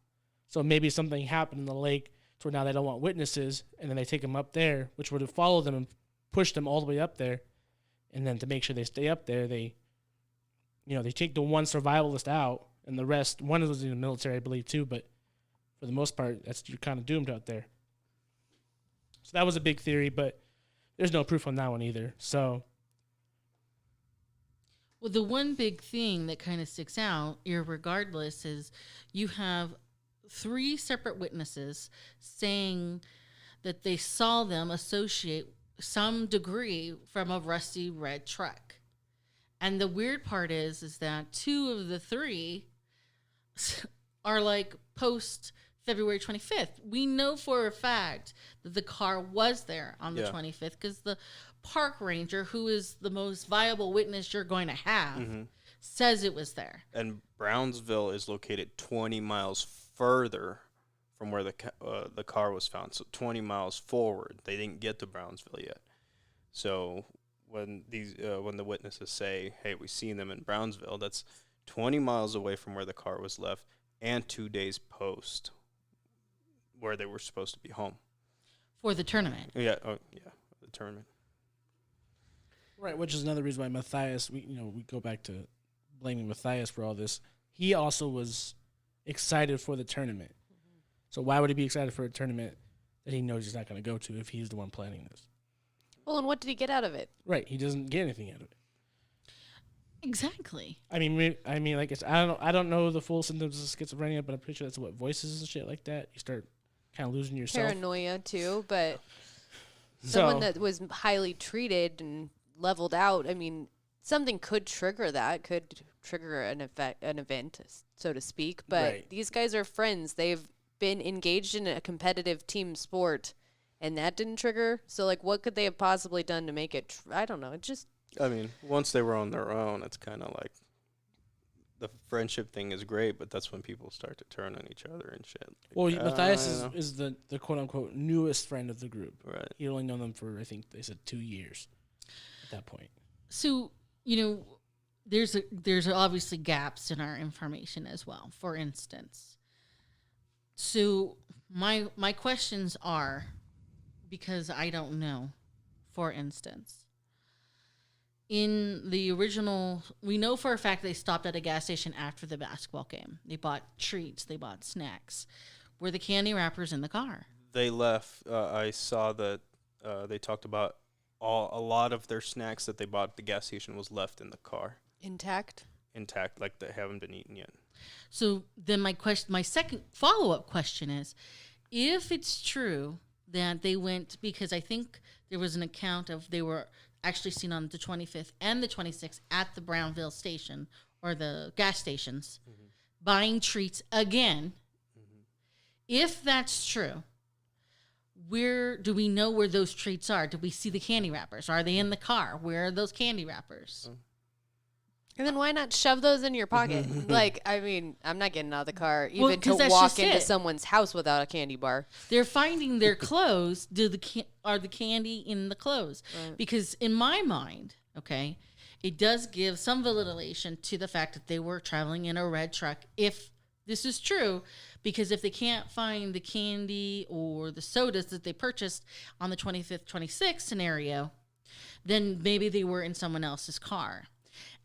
So maybe something happened in the lake to where now they don't want witnesses, and then they take them up there, which would have followed them and pushed them all the way up there. And then to make sure they stay up there, they take the one survivalist out, and the rest, one of those in the military, I believe, too, but for the most part, you're kind of doomed out there. So that was a big theory, but there's no proof on that one either. So, well, the one big thing that kind of sticks out, irregardless, is you have 3 separate witnesses saying that they saw them associate some degree from a rusty red truck. And the weird part is that 2 of the 3 are like post February 25th. We know for a fact that the car was there on the 25th because the park ranger, who is the most viable witness you're going to have, says it was there. And Brownsville is located 20 miles further from where the car was found. So 20 miles forward. They didn't get to Brownsville yet. So when the witnesses say, "Hey, we seen them in Brownsville," that's 20 miles away from where the car was left, and 2 days post where they were supposed to be home for the tournament. The tournament. right, which is another reason why Matthias, we go back to blaming Matthias for all this. He also was excited for the tournament. Mm-hmm. So why would he be excited for a tournament that he knows he's not going to go to if he's the one planning this? Well, and what did he get out of it? Right, he doesn't get anything out of it. Exactly. I mean, like I don't know the full symptoms of schizophrenia, but I'm pretty sure that's what voices and shit like that. You start kind of losing yourself. Paranoia too, but someone that was highly treated and leveled out. I mean, something could trigger that. Could trigger an event, so to speak. But these guys are friends. They've been engaged in a competitive team sport, and that didn't trigger. So, like, what could they have possibly done to make it? I don't know. It just. I mean, once they were on their own, it's kind of like the friendship thing is great, but that's when people start to turn on each other and shit. Well, Matthias is the quote-unquote newest friend of the group. Right. He only known them for, I think they said 2 years at that point. So, there's obviously gaps in our information as well, for instance. So my questions are, because I don't know, for instance, in the original, we know for a fact they stopped at a gas station after the basketball game. They bought treats, they bought snacks. Were the candy wrappers in the car? They left. I saw that they talked about a lot of their snacks that they bought at the gas station was left in the car. Intact, like they haven't been eaten yet. So then my second follow-up question is, if it's true that they went, because I think there was an account of they were actually seen on the 25th and the 26th at the Brownville station or the gas stations, buying treats again. If that's true, where do we know where those treats are? Do we see the candy wrappers? Are they in the car? Where are those candy wrappers? And then why not shove those in your pocket? Like, I mean, I'm not getting out of the car Well, even 'cause to that's walk just into it. someone's house without a candy bar. They're finding their clothes. Are the candy in the clothes? Right. Because in my mind, okay, it does give some validation to the fact that they were traveling in a red truck. If this is true, because if they can't find the candy or the sodas that they purchased on the 25th, 26th scenario, then maybe they were in someone else's car.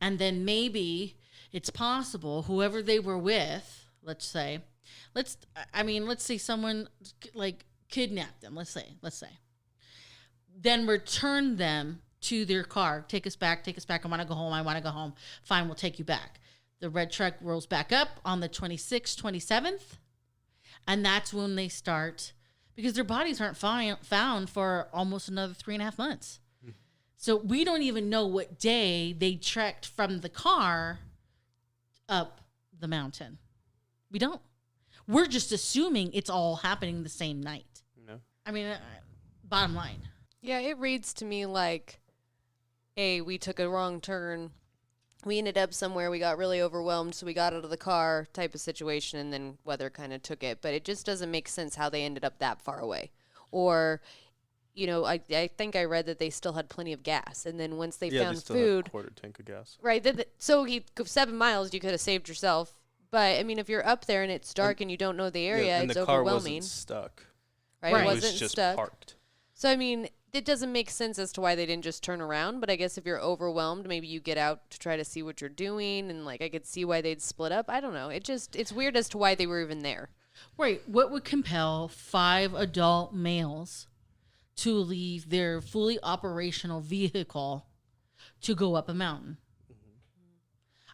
And then maybe it's possible whoever they were with, let's say someone like kidnapped them, let's say, then return them to their car. Take us back. I want to go home. Fine, we'll take you back. The red truck rolls back up on the 26th, 27th. And that's when they start, because their bodies aren't found for almost another 3.5 months. So we don't even know what day they trekked from the car up the mountain. We don't. We're just assuming it's all happening the same night. No. I mean, bottom line. Yeah, it reads to me like, hey, we took a wrong turn. We ended up somewhere. We got really overwhelmed, so we got out of the car type of situation, and then weather kind of took it. But it just doesn't make sense how they ended up that far away. Or, you know, I think I read that they still had plenty of gas. And then once they found they still had a food. quarter tank of gas. Right. So 7 miles you could have saved yourself. But, I mean, if you're up there and it's dark and you don't know the area, and it's the car overwhelming. wasn't stuck. Right? Right. It It wasn't was just stuck. parked. So, I mean, it doesn't make sense as to why they didn't just turn around. But I guess if you're overwhelmed, maybe you get out to try to see what you're doing. And, like, I could see why they'd split up. I don't know. It's weird as to why they were even there. Right. What would compel 5 adult males to leave their fully operational vehicle to go up a mountain?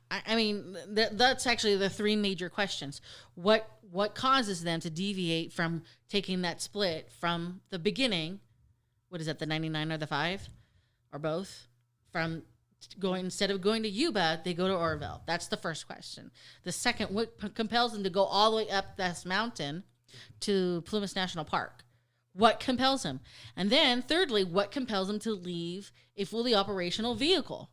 I mean, that's actually the 3 major questions. What causes them to deviate from taking that split from the beginning? What is that, the 99 or the 5? Or both? From instead of going to Yuba, they go to Orville. That's the first question. The second, what compels them to go all the way up this mountain to Plumas National Park? What compels them? And then thirdly, what compels them to leave a fully operational vehicle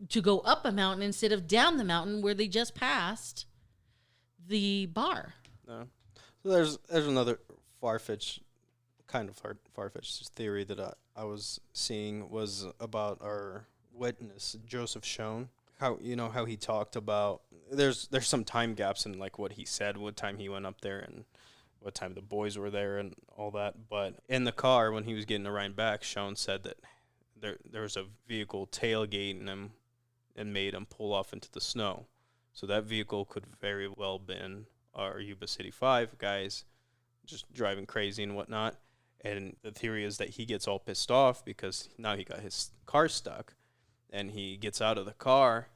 to go up a mountain instead of down the mountain where they just passed the bar? No. So there's another far-fetched theory that I was seeing was about our witness Joseph Schoen. How he talked about there's some time gaps in like what he said, what time he went up there, and what time the boys were there, and all that. But in the car when he was getting the ride back, Schoen said that there was a vehicle tailgating him and made him pull off into the snow. So that vehicle could very well been our Yuba City 5 guys just driving crazy and whatnot. And the theory is that he gets all pissed off because now he got his car stuck, and he gets out of the car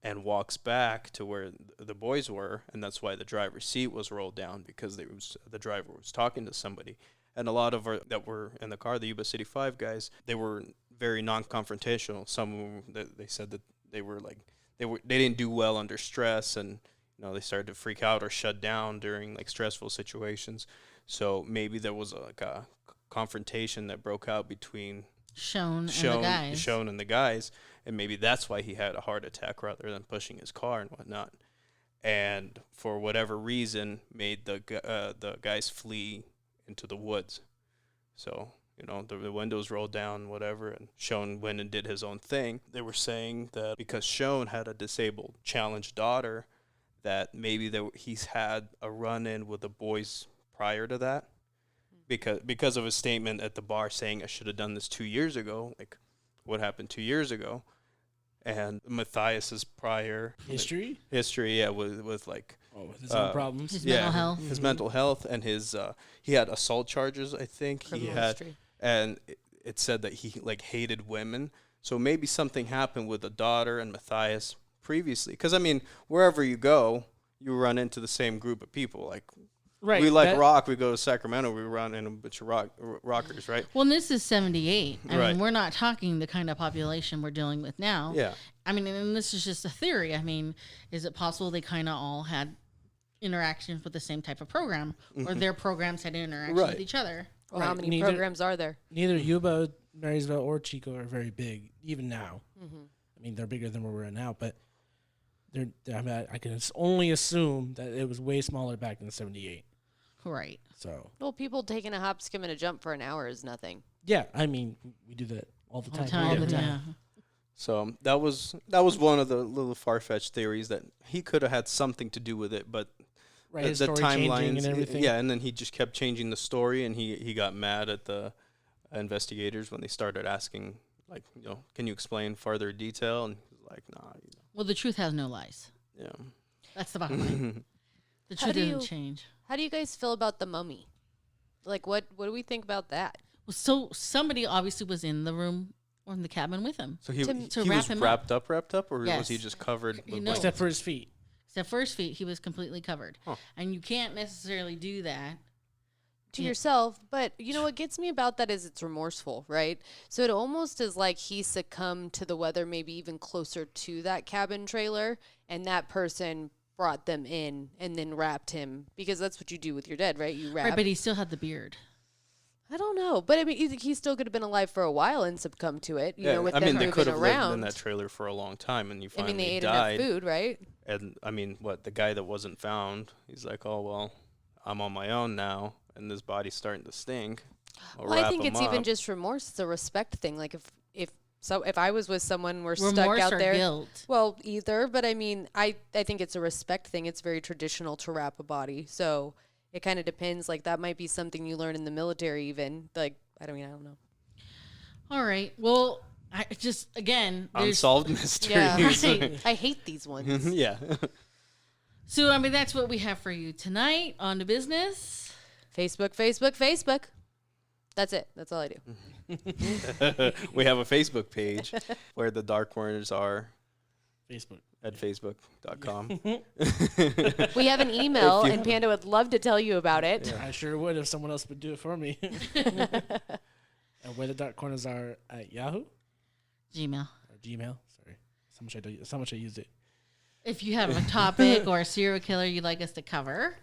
and walks back to where the boys were, and that's why the driver's seat was rolled down, because the driver was talking to somebody. And a lot of that were in the car, the Yuba City 5 guys, they were very non-confrontational. Some of them, they said that they didn't do well under stress, and they started to freak out or shut down during like stressful situations. So maybe there was a confrontation that broke out between Schoen and the guys, and maybe that's why he had a heart attack rather than pushing his car and whatnot. And for whatever reason, made the guys flee into the woods. So the windows rolled down, whatever, and Schoen went and did his own thing. They were saying that because Schoen had a disabled, challenged daughter, that maybe he's had a run-in with the boys prior to that, because of his statement at the bar saying, I should have done this 2 years ago. Like, what happened 2 years ago? And Matthias's prior History, yeah, with like with his own problems, his mental health, his mental health, and his he had assault charges. I think Criminal he had, history. and it said that he like hated women. So maybe something happened with the daughter and Matthias previously. Because I mean, wherever you go, you run into the same group of people. Like, right? We like rock. We go to Sacramento. We run into a bunch of rockers, right? Well, and this is 78. I Right. mean, we're not talking the kind of population we're dealing with now. Yeah. I mean, and this is just a theory. I mean, is it possible they kind of all had interactions with the same type of program, or their programs had interactions Right. with each other? Well, how Right, many neither- programs are there? Neither Yuba, Marysville, or Chico are very big, even now. Mm-hmm. I mean, they're bigger than where we're at now, but I can only assume that it was way smaller back in '78. Right. So, Well, people taking a hop, skim, and a jump for an hour is nothing. yeah, I mean, we do that all the time. Yeah. So that was one of the little far-fetched theories that he could have had something to do with it, but Right, the his story changing and everything. Yeah, and then he just kept changing the story, and he got mad at the investigators when they started asking, like, can you explain further detail? And he was like, nah. Well, the truth has no lies. Yeah. That's the bottom line. The How truth do doesn't you- change. How do you guys feel about the mummy? Like, what do we think about that? Well, so somebody obviously was in the room or in the cabin with him. So he To he wrap was him wrapped up, or was Yes. he just covered? You with know. Except for his feet. Except for his feet, he was completely covered. Huh. And you can't necessarily do that. To Yeah. yourself, but you know what gets me about that is it's remorseful, right? So it almost is like he succumbed to the weather, maybe even closer to that cabin trailer, and that person brought them in and then wrapped him, because that's what you do with your dead, right? You wrap. Right, but he still had the beard. I don't know, but I mean, he still could have been alive for a while and succumbed to it. You know, with I them mean, they could moving have lived around. in that trailer for a long time, and you I finally mean, they ate died. enough food, right? And I mean, the guy that wasn't found, he's like, oh well, I'm on my own now, and this body's starting to stink. I'll Well, I wrap think him it's even up. just remorse. It's a respect thing. Like if I was with someone, we're stuck Remorse out or there. guilt. Well, either, but I mean, I think it's a respect thing. It's very traditional to wrap a body, so it kind of depends. Like that might be something you learn in the military, even. Like I don't know. All right. Well, I just, again, there's... Unsolved mysteries. Yeah, Right. I hate these ones. Yeah. So, I mean, that's what we have for you tonight on the business. Facebook. That's it. That's all I do. We have a Facebook page where the dark corners are Facebook. at facebook.com. We have an email, If you- and Panda would love to tell you about it. I sure would if someone else would do it for me. And where the dark corners are at Yahoo Gmail. or Gmail. Sorry, so much I used it. If you have a topic or a serial killer you'd like us to cover.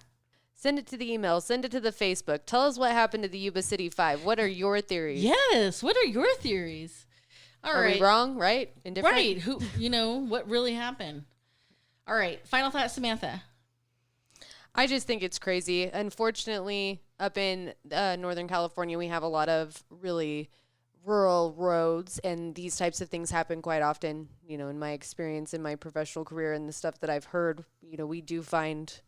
Send it to the email. Send it to the Facebook. Tell us what happened to the Yuba City 5. What are your theories? Yes. What are your theories? All Are right. we wrong? Right? Indifferent? Right. Who, what really happened? All right. Final thought, Samantha. I just think it's crazy. Unfortunately, up in Northern California, we have a lot of really rural roads, and these types of things happen quite often. You know, in my experience, in my professional career, and the stuff that I've heard, we do find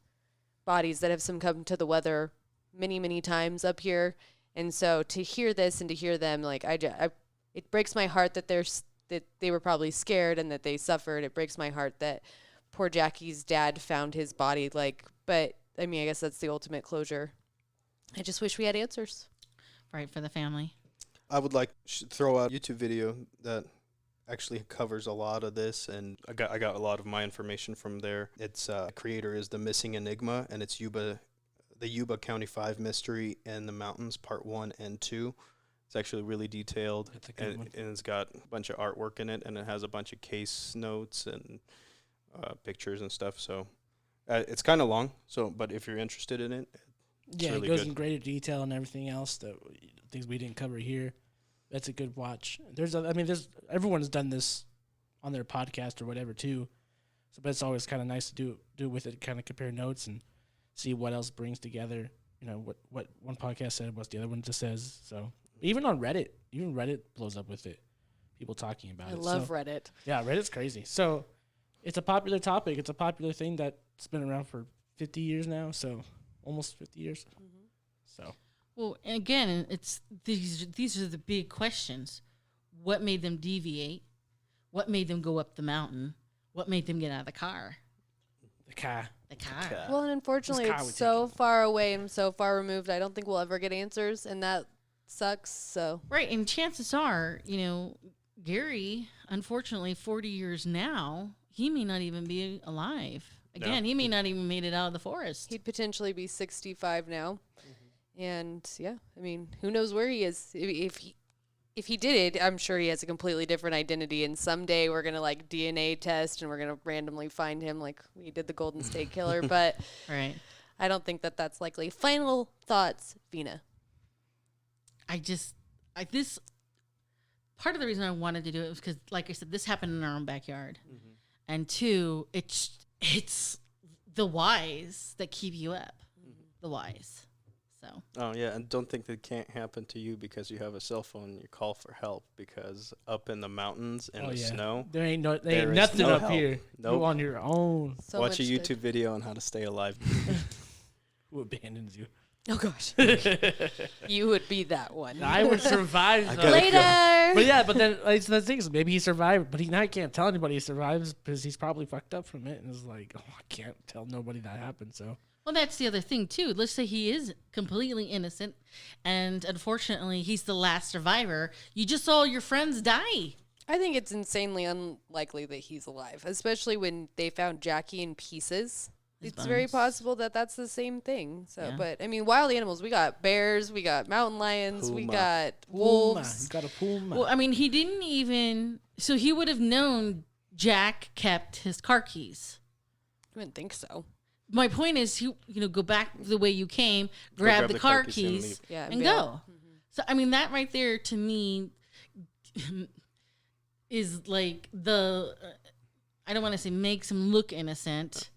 bodies that have succumbed to the weather many, many times up here. And so to hear this and to hear them, like it breaks my heart that that they were probably scared and that they suffered. It breaks my heart that poor Jackie's dad found his body. But I mean, I guess that's the ultimate closure. I just wish we had answers. Right, for the family. I would like to throw out a YouTube video that actually covers a lot of this, and I got a lot of my information from there. Its creator is The Missing Enigma, and it's the Yuba County 5 Mystery in the Mountains, Part 1 and 2. It's actually really detailed, That's a good one. and it's got a bunch of artwork in it, and it has a bunch of case notes and pictures and stuff. So it's kind of long, but if you're interested in it, Yeah, really it goes good. in greater detail and everything else things we didn't cover here. That's a good watch. There's everyone's done this on their podcast or whatever too. So, but it's always kind of nice to do with it, kind of compare notes and see what else brings together. You know, what one podcast said, what the other one just says. So even on Reddit, blows up with it. People talking about I it. love So, Reddit. yeah, Reddit's crazy. So it's a popular topic. It's a popular thing that's been around for 50 years now. So almost 50 years. So. Well, and again, it's these are the big questions. What made them deviate? What made them go up the mountain? What made them get out of the car? The car. The car. Well, and unfortunately, car we it's so far away and so far removed. I don't think we'll ever get answers, and that sucks. So Right, and chances are, Gary, unfortunately, 40 years now, he may not even be alive. Again, he may not even made it out of the forest. he'd potentially be 65 now. And yeah, I mean, who knows where he is? If he did it, I'm sure he has a completely different identity. And someday we're gonna DNA test, and we're gonna randomly find him like we did the Golden State Killer. But Right. I don't think that that's likely. Final thoughts, Vina. this part of the reason I wanted to do it was because, like I said, this happened in our own backyard, and two, it's the whys that keep you up, the whys. So. Oh yeah, and don't think that can't happen to you because you have a cell phone and you call for help, because up in the mountains in the snow, there ain't there is nothing no up help. here. Nope. You on your own. So Watch a much YouTube good. video on how to stay alive. Who abandons you? Oh gosh, you would be that one. I would survive. I though. gotta Later. But yeah, but then like, the thing is, maybe he survived, but I can't tell anybody he survives because he's probably fucked up from it and is like, oh, I can't tell nobody that happened. So. Well, that's the other thing, too. Let's say he is completely innocent, and unfortunately, he's the last survivor. You just saw your friends die. I think it's insanely unlikely that he's alive, especially when they found Jackie in pieces. It's very bones. possible that that's the same thing. So, Yeah. but I mean, wild animals. We got bears, we got mountain lions, we Puma. got You wolves. got a puma. Well, I mean, he didn't even... So he would have known Jack kept his car keys. I didn't think so. My point is, go back the way you came, grab the car keys, leave. Yeah, and bail. go. So, I mean, that right there, to me, is like I don't want to say makes him look innocent,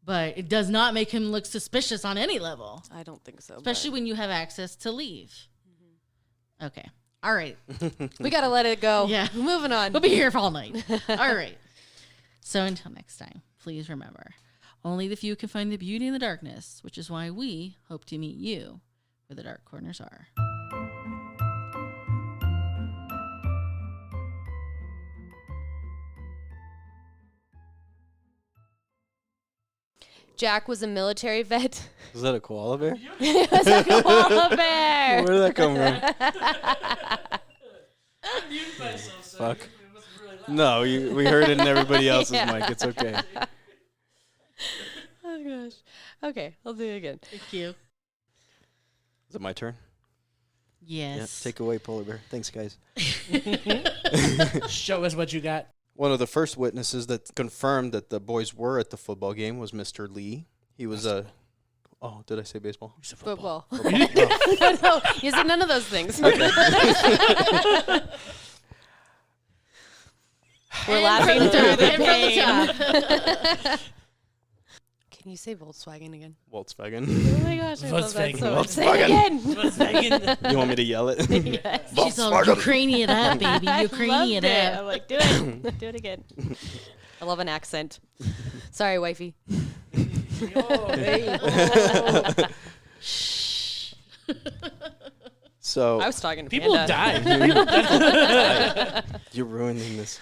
but it does not make him look suspicious on any level, I don't think so. especially when you have access to leave. Okay. All right. we gotta let it go. Yeah. Moving on. We'll be here all night. All right. So until next time, please remember, only the few can find the beauty in the darkness, which is why we hope to meet you where the dark corners are. Jack was a military vet. Is that a koala bear? It was a koala bear. Where did that come from? Fuck. No, we heard it in everybody else's Yeah. mic. It's okay. Oh gosh. Okay, I'll do it again. Thank you. Is it my turn? Yes. Yeah. Take away, polar bear. Thanks, guys. Show us what you got. One of the first witnesses that confirmed that the boys were at the football game was Mr. Lee. He was a... Oh, did I say baseball? Football. Oh. No, you said none of those things. We're laughing from the through top, the and from the pain. Can you say Volkswagen again? Volkswagen. Oh my gosh, I love that Volkswagen. so much. Say it again. You want me to yell it? Yes. She's all Ukrainian up, baby. Ukrainian Loved it. up. I'm like, do it. Do it again. I love an accent. Sorry, wifey. So I was talking to People Panda. die. you're ruining this.